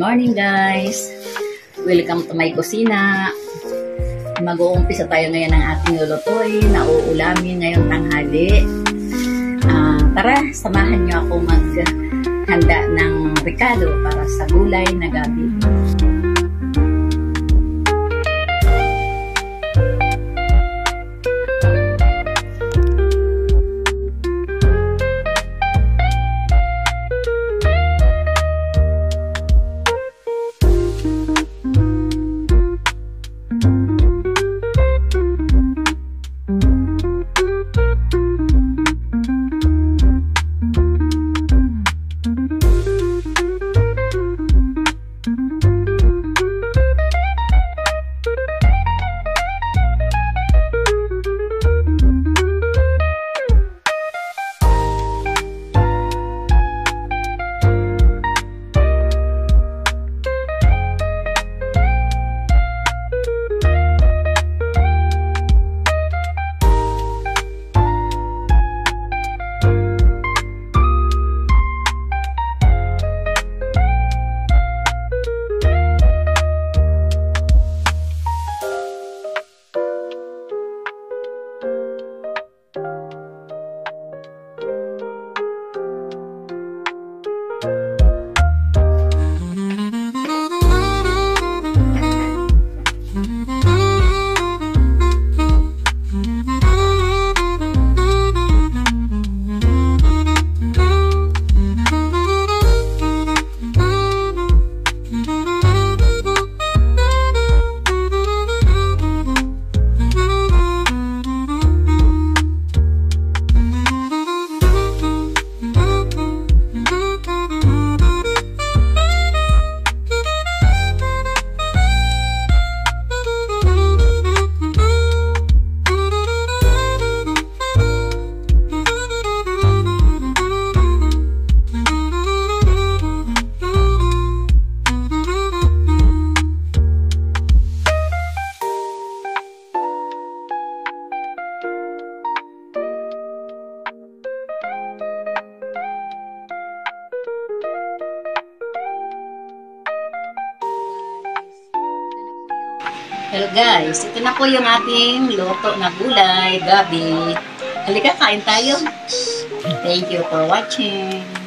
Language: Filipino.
morning guys! Welcome to my kusina. Mag-uumpisa tayo ngayon ng ating lulutuin na uulamin ngayong tanghali. Tara, samahan niyo ako maghanda ng ricado para sa gulay na gabi. Hello guys, ito na po yung ating luto na gulay, gabi. Halika, kain tayo. Thank you for watching.